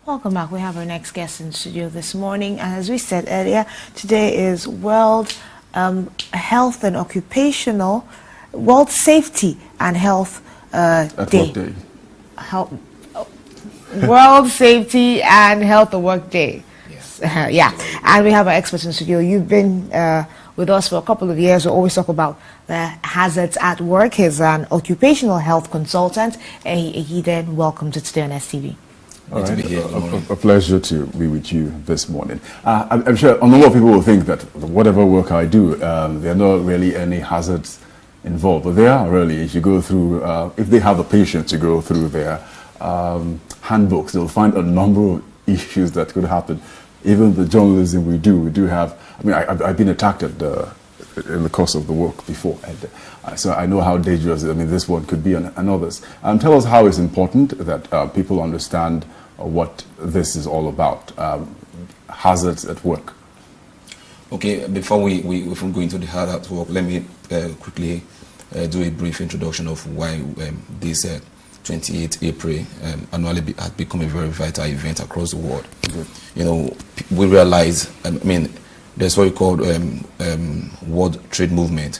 Welcome back. We have our next guest in studio this morning, and as we said earlier, today is World Health and Occupational, World Safety and Health Day. World Safety and Health at Work Day. Yes. Yeah, and we have our experts in studio. You've been with us for a couple of years. We always talk about the hazards at work. He's an occupational health consultant. Ehi Iden, welcome to Today on STV. All right. A pleasure to be with you this morning. I'm sure a number of people will think that whatever work I do, there are not really any hazards involved, but there are really. If you go through, if they have the patience to go through their handbooks, they'll find a number of issues that could happen. Even the journalism we do have. I mean, I've been attacked in the course of the work before, and so I know how dangerous. I mean, this one could be, and others. Tell us how it's important that people understand what this is all about. Hazards at work. Okay, before we go into the hazards at work, let me quickly do a brief introduction of why this 28th April annually has become a very vital event across the world. Good. You know, we realize, I mean, there's what we call World Trade Movement.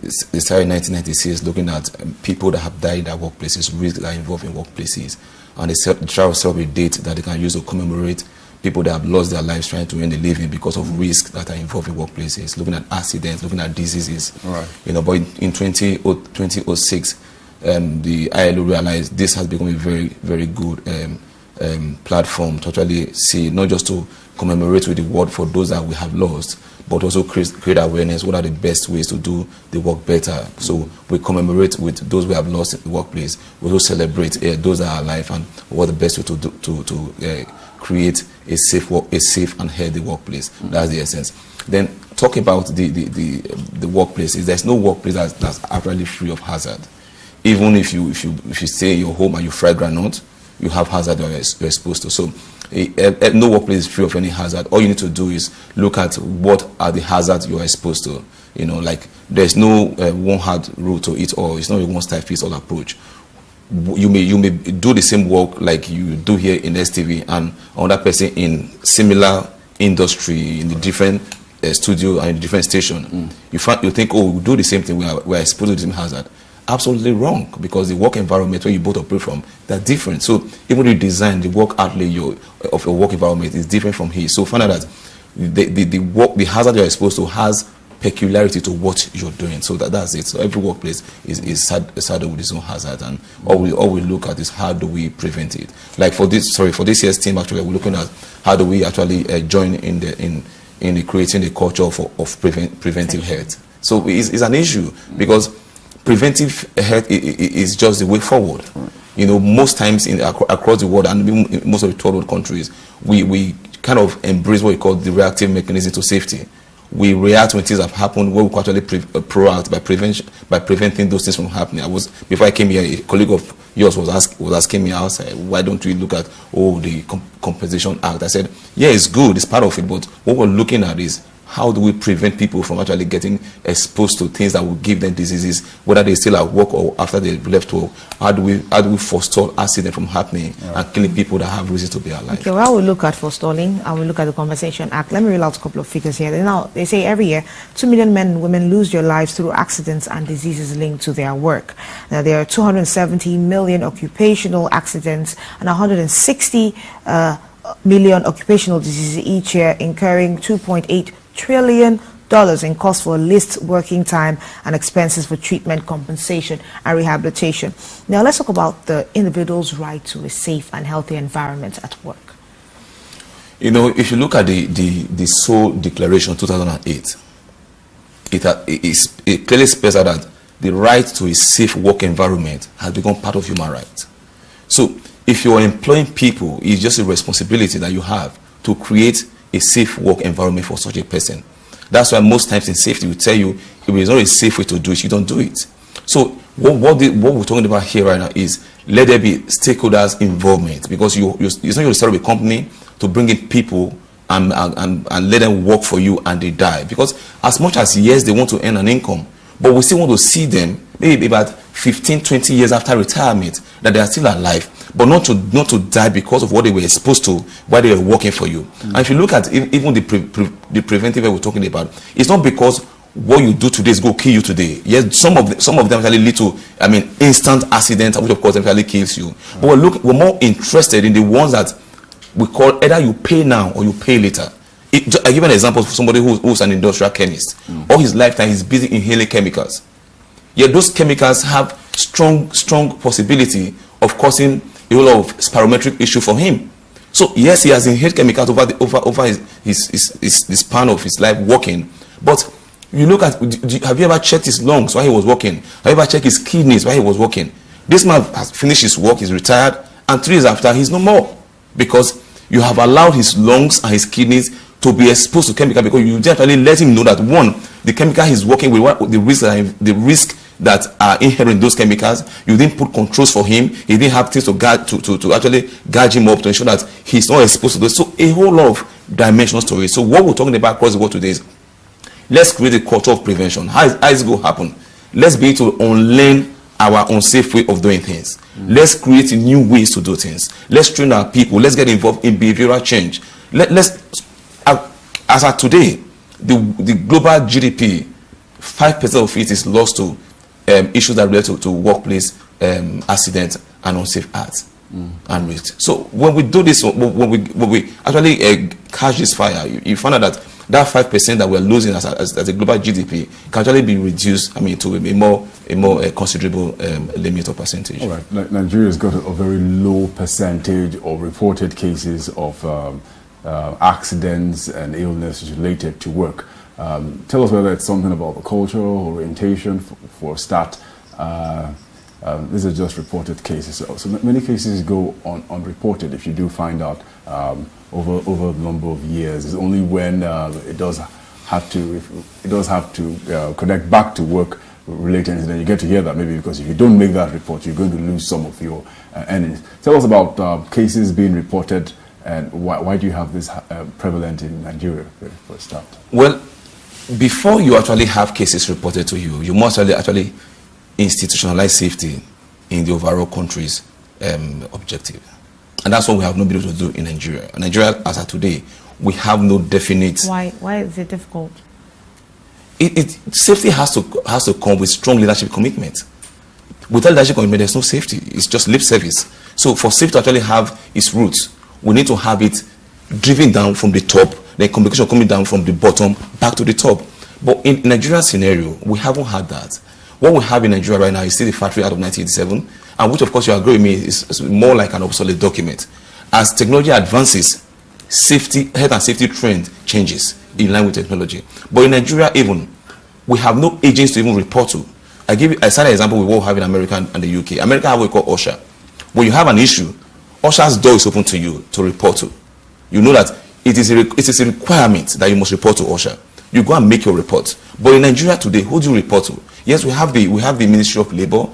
It started in 1996, looking at people that have died at workplaces, risks that are involved in workplaces. And they try to set up a date that they can use to commemorate people that have lost their lives trying to earn a living because of risks that are involved in workplaces, looking at accidents, looking at diseases. Right. You know, but in 2006, the ILO realized this has become a very, very good platform to actually see, not just to commemorate with the world for those that we have lost, but also create awareness. What are the best ways to do the work better? So we commemorate with those we have lost in the workplace. We also celebrate those that are alive, and what the best way to do to create a safe and healthy workplace. That's the essence. Then talk about the workplace. There's no workplace that's actually free of hazard. Even if you stay in your home and you fry groundnut, you have hazard you're exposed to. So no workplace is free of any hazard. All you need to do is look at what are the hazards you're exposed to. You know, like there's no one hard rule to it, or it's not a one-size-fits-all approach. You may do the same work like you do here in STV, and another person in similar industry in the different studio and different station. You think, oh, we do the same thing. We're exposed to the same hazard. Absolutely wrong, because the work environment where you both operate from, they're different. So even the design, the work outlay of your work environment is different from his. So find out that the hazard you're exposed to has peculiarity to what you're doing. So that's it. So every workplace is saddled with its own hazard, and all we look at is how do we prevent it. Like for this year's team, actually, we're looking at how do we actually join in creating a culture of preventive health. So it's an issue, because preventive health is just the way forward. You know, most times across the world, and in most of the third world countries, we kind of embrace what we call the reactive mechanism to safety. We react when things have happened, where we actually proact by preventing those things from happening. Before I came here, a colleague of yours was asking me outside, why don't we look at the Compensation Act? I said, yeah, it's good, it's part of it, but what we're looking at is how do we prevent people from actually getting exposed to things that will give them diseases, whether they're still at work or after they've left work? How do we forestall accident from happening and killing people that have reasons to be alive? Okay, well, we look at forestalling and we look at the Compensation Act. Let me read out a couple of figures here. Now, they say every year 2 million men and women lose their lives through accidents and diseases linked to their work. Now, there are 270 million occupational accidents and 160 million occupational diseases each year, incurring $2.8 trillion in costs for least working time and expenses for treatment, compensation, and rehabilitation. Now, let's talk about the individual's right to a safe and healthy environment at work. You know, if you look at the Seoul Declaration 2008, it clearly spells out that the right to a safe work environment has become part of human rights. So, if you are employing people, it's just a responsibility that you have to create a safe work environment for such a person. That's why most times in safety we tell you, if it's not a safe way to do it, you don't do it. So what we're talking about here right now is let there be stakeholders involvement, because it's not going to start up a company to bring in people and let them work for you and they die. Because as much as yes, they want to earn an income, but we still want to see them maybe about 15, 20 years after retirement, that they are still alive, but not to die because of what they were exposed to while they were working for you. And if you look at even the preventive we're talking about, it's not because what you do today is going to kill you today. Yes, some of them actually lead to, instant accidents, which of course actually kills you. But we're more interested in the ones that we call either you pay now or you pay later. I give an example for somebody who's an industrial chemist. All his lifetime he's busy inhaling chemicals. Yet those chemicals have strong possibility of causing a whole lot of spirometric issue for him. So yes, he has inhaled chemicals over his span of his life working. But you look at, have you ever checked his lungs while he was working? Have you ever checked his kidneys while he was working? This man has finished his work, he's retired, and 3 years after, he's no more. Because you have allowed his lungs and his kidneys to be exposed to chemical, because you definitely let him know that, one, the chemical he's working with, the risk that are inherent in those chemicals, you didn't put controls for him, he didn't have things to actually guard him up to ensure that he's not exposed to those. So a whole lot of dimensions to it. So what we're talking about across the world today is, let's create a culture of prevention. How is it going to happen? Let's be able to unlearn our unsafe way of doing things. Let's create new ways to do things. Let's train our people. Let's get involved in behavioral change. As of today, the global GDP, 5% of it is lost to issues that relate to workplace accidents and unsafe acts and risks. So when we do this, when we actually catch this fire, you find out that 5% that we're losing as a global GDP can actually be reduced, to a more considerable limit or percentage. All right. Nigeria's got a very low percentage of reported cases of accidents and illness related to work. Tell us whether it's something about the cultural orientation for a start. These are just reported cases. So many cases go unreported if you do find out over a number of years. It's only when it does have to connect back to work related incident you get to hear that, maybe because if you don't make that report, you're going to lose some of your earnings. Tell us about cases being reported, and why do you have this prevalent in Nigeria for a start? Well, before you actually have cases reported to you, you must actually institutionalize safety in the overall country's objective. And that's what we have not been able to do in Nigeria. Nigeria, as of today, we have no definite... Why is it difficult? Safety has to come with strong leadership commitment. Without leadership commitment, there's no safety. It's just lip service. So for safety to actually have its roots, we need to have it driven down from the top, then communication coming down from the bottom back to the top. But in Nigerian scenario, we haven't had that. What we have in Nigeria right now is still the factory out of 1987, and which, of course, you agree with me, is more like an obsolete document. As technology advances, health and safety trend changes in line with technology. But in Nigeria, even, we have no agents to even report to. I cite an example with what we have in America and the UK. America have what we call OSHA. When you have an issue, OSHA's door is open to you to report to. You know that it is a requirement that you must report to OSHA. You go and make your report. But in Nigeria today, who do you report to? Yes, we have the Ministry of Labor.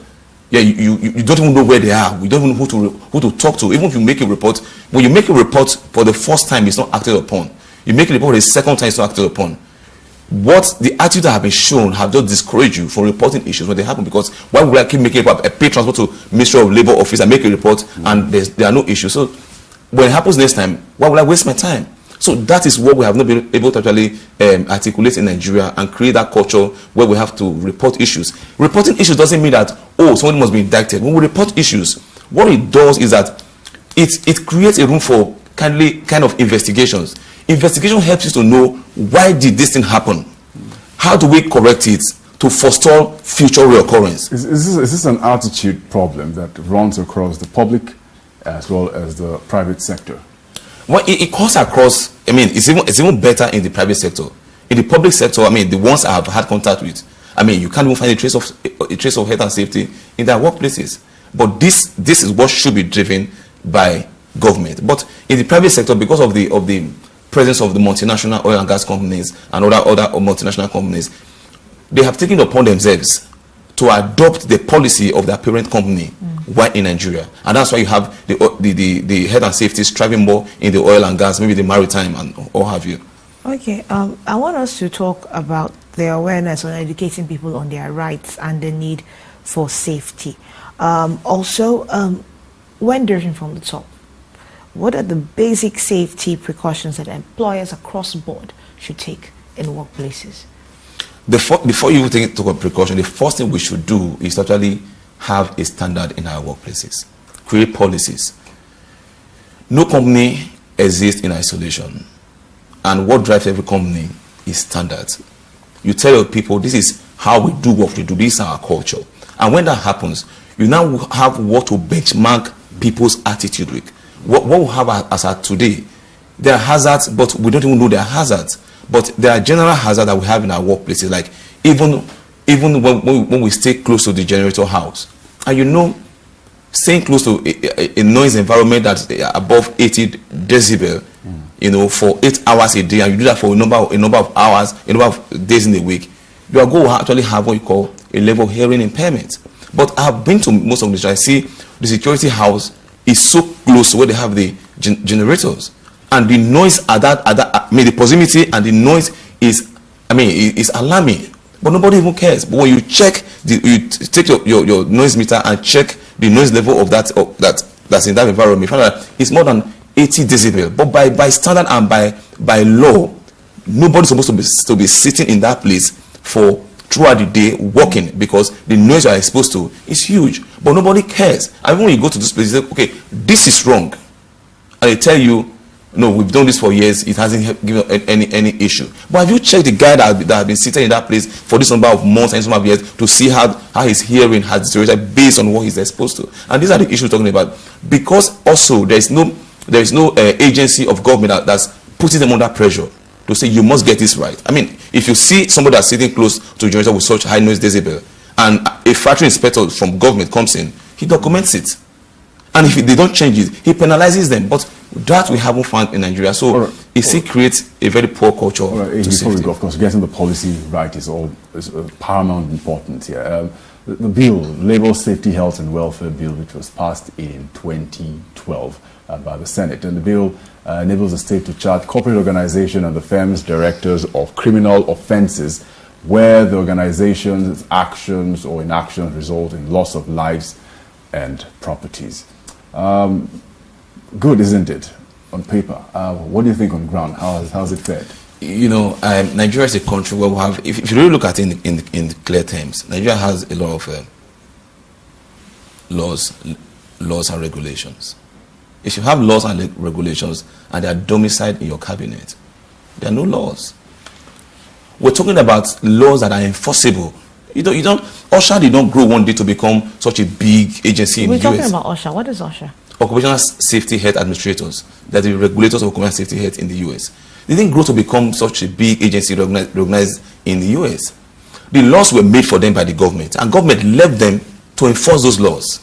Yeah, you don't even know where they are. We don't even know who to talk to. Even if you make a report, when you make a report for the first time, it's not acted upon. You make a report the second time, it's not acted upon. What the attitude that have been shown have just discouraged you from reporting issues when they happen, because why would I keep making a pay transport to Ministry of Labor office and make a report and there are no issues? So when it happens next time, why would I waste my time? So that is what we have not been able to actually articulate in Nigeria and create that culture where we have to report issues. Reporting issues doesn't mean that, somebody must be indicted. When we report issues, what it does is that it creates a room for kind of investigations. Investigation helps you to know, why did this thing happen? How do we correct it to forestall future reoccurrence? Is this an attitude problem that runs across the public as well as the private sector? Well, it cuts across. It's even better in the private sector. In the public sector, the ones I have had contact with, you can't even find a trace of health and safety in their workplaces. But this is what should be driven by government. But in the private sector, because of the presence of the multinational oil and gas companies and other multinational companies, they have taken upon themselves to adopt the policy of their parent company while in Nigeria. And that's why you have the health and safety striving more in the oil and gas, maybe the maritime and all have you. Okay, I want us to talk about their awareness on educating people on their rights and the need for safety. Also, when driven from the top, what are the basic safety precautions that employers across the board should take in workplaces? Before you take a precaution, the first thing we should do is to actually have a standard in our workplaces. Create policies. No company exists in isolation. And what drives every company is standards. You tell your people, this is how we do what we do. This is our culture. And when that happens, you now have what to benchmark people's attitude with. What we have as at today, there are hazards, but we don't even know there are hazards. But there are general hazards that we have in our workplaces, like even when we stay close to the generator house. And you know, staying close to a noise environment that's above 80 decibel, you know, for 8 hours a day, and you do that for a number of hours, a number of days in a week, you are going to actually have what you call a level of hearing impairment. But I've been to most of the I see the security house is so close to where they have the generators, and the noise the proximity and the noise is alarming. But nobody even cares. But when you check, you take your noise meter and check the noise level of that's in that environment, you find that it's more than 80 decibel. But by standard and by law, nobody's supposed to be sitting in that place for throughout the day working, because the noise you are exposed to is huge. But nobody cares. And when you go to this place, you say, okay, this is wrong, and they tell you, no, we've done this for years, it hasn't given any issue. But have you checked the guy that has been sitting in that place for this number of months and some of years to see how his hearing has deteriorated based on what he's exposed to? And these are the issues we're talking about. Because also there is no agency of government that's putting them under pressure to say you must get this right. I mean, if you see somebody that's sitting close to a generator with such high noise decibel, and a factory inspector from government comes in, he documents it. And if they don't change it, he penalizes them. But that we haven't found in Nigeria. So it still creates a very poor culture. Before we go, of course, getting the policy right is paramount important here. The bill, Labor Safety, Health and Welfare Bill, which was passed in 2012 by the Senate. And the bill enables the state to charge corporate organization and the firm's directors of criminal offenses where the organization's actions or inactions result in loss of lives and properties. Good, isn't it, on paper? What do you think on ground? How's it fared? You know, Nigeria is a country where we have, if you really look at it in clear terms, Nigeria has a lot of laws and regulations. If you have laws and regulations and they are domiciled in your cabinet, there are no laws. We're talking about laws that are enforceable. OSHA did not grow one day to become such a big agency in the US. We're talking about OSHA. What is OSHA? Occupational Safety Health Administrators. They're the regulators of occupational safety health in the US. They didn't grow to become such a big agency recognized in the US. The laws were made for them by the government, and government left them to enforce those laws.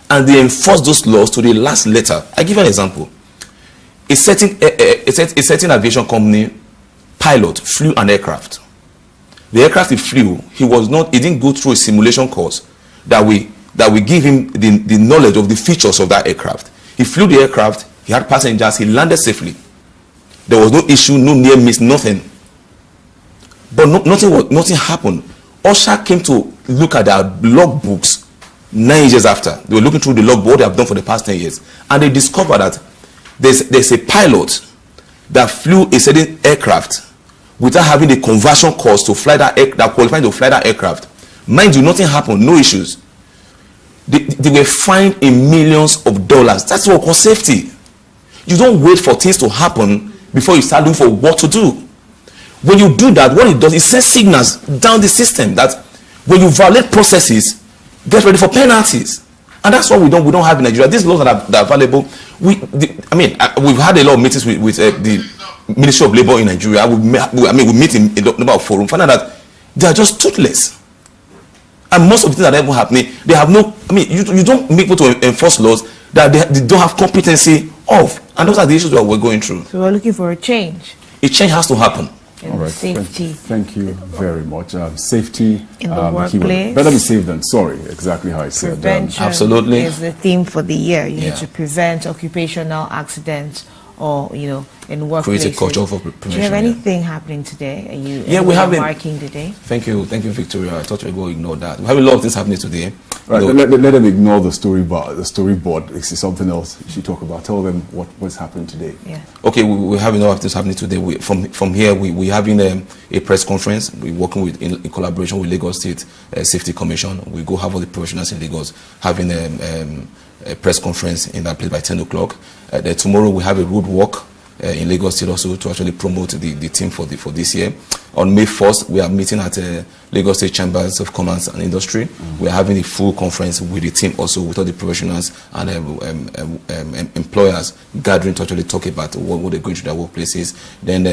And they enforced those laws to the last letter. I give you an example. A certain aviation company pilot flew an aircraft. The aircraft he flew, he didn't go through a simulation course that we give him the knowledge of the features of that aircraft. He flew the aircraft, he had passengers, he landed safely. There was no issue, no near miss, nothing. But nothing happened. OSHA came to look at their log books 9 years after. They were looking through the log book, what they have done for the past 10 years. And they discovered that there's a pilot that flew a certain aircraft without having the conversion course to fly that qualified to fly that aircraft. Mind you, nothing happened, no issues. They were fined in millions of dollars. That's what called safety. You don't wait for things to happen before you start looking for what to do. When you do that, what it does, it sends signals down the system that when you violate processes, get ready for penalties. And that's what we don't have in Nigeria. These laws that are available, we've had a lot of meetings with the Ministry of Labor in Nigeria. We meet in a number of forums, find out that they are just toothless. And most of the things that are ever happening, they have no, you don't make people to enforce laws that they don't have competency of. And those are the issues that we're going through. So we're looking for a change. A change has to happen. All right. Safety. Thank you very much. Safety in the workplace. Better be safe than sorry. Exactly how I said. Prevention absolutely is the theme for the year. You need to prevent occupational accidents or in workplaces. Create a culture for prevention. Do you have anything happening today? Are you we have marking the day? Thank you, Victoria. I thought we were going to ignore that. We have a lot of things happening today. Right, let them ignore the storyboard. The storyboard. This is something else you should talk about. Tell them what's happening today. Yeah. Okay, we have a lot of things happening today. From here, we're having a press conference. We're working in collaboration with Lagos State Safety Commission. We go have all the professionals in Lagos having a press conference in that place by 10 o'clock. Tomorrow we have a road walk in Lagos State also to actually promote the team for this year. On May 1st, we are meeting at Lagos State Chambers of Commerce and Industry. We are having a full conference with the team also, with all the professionals and employers gathering to actually talk about what they're going to their workplaces. Then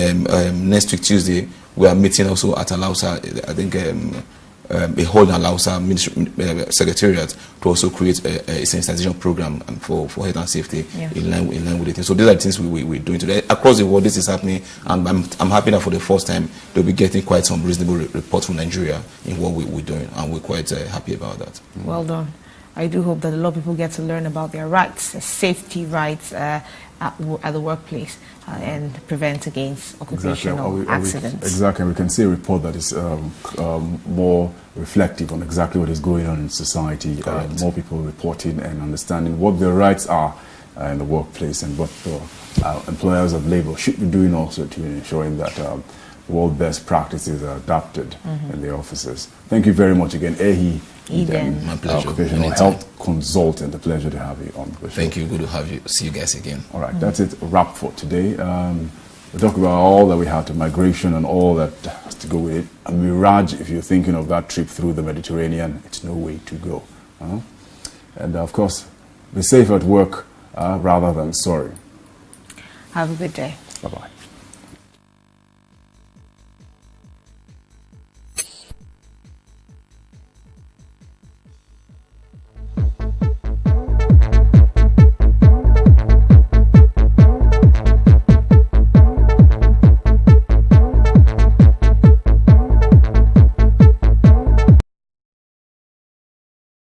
next week, Tuesday, we are meeting also at Alausa, I think a whole Alausa Secretariat to also create a sensitization program for health and safety in line with it. So these are the things we're doing today. Across the world, this is happening, and I'm happy that for the first time, they'll be getting quite some reasonable reports from Nigeria in what we're doing, and we're quite happy about that. Well done. I do hope that a lot of people get to learn about their rights, safety rights at the workplace, and prevent against occupational accidents. Exactly. We can see a report that is more reflective on exactly what is going on in society. More people reporting and understanding what their rights are in the workplace, and what the employers of labor should be doing also to ensuring that world best practices are adapted in their offices. Thank you very much again, Ehi Iden, my pleasure. Occupational health consultant. A pleasure to have you on the show. Thank you. Good to have you. See you guys again. All right, that's it. A wrap for today. We talk about all that we have to migration and all that has to go with it. And Mirage, if you're thinking of that trip through the Mediterranean, it's no way to go. And of course, be safe at work rather than sorry. Have a good day. Bye-bye.